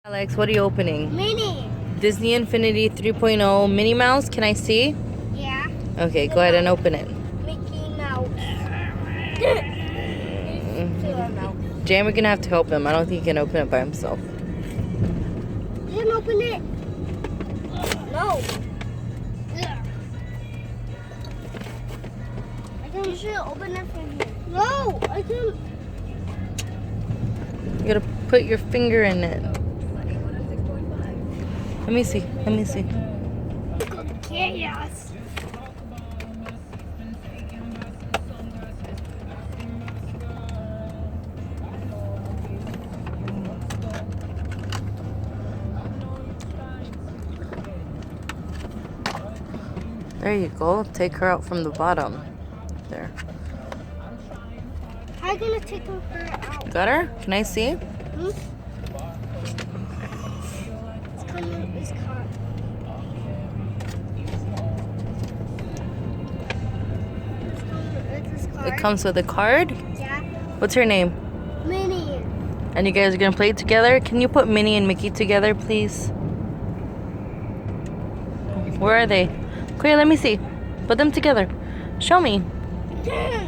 Alex, what are you opening? Minnie. Disney Infinity 3.0 Minnie Mouse. Can I see? Yeah. Okay, go ahead and open it. Mickey Mouse. Jan, we're gonna have to help him. I don't think he can open it by himself. You can open it. No. You should open it from here. No, I can't. You gotta put your finger in it. Let me see. Let me see. Chaos. There you go. Take her out from the bottom. There. How are you gonna take her out? Got her? Can I see? Hmm? It's caught. It's card. It comes with a card. Yeah. What's her name? Minnie. And you guys are gonna play together? Can you put Minnie and Mickey together, please? Where are they? Okay, let me see. Put them together. Show me. Yeah.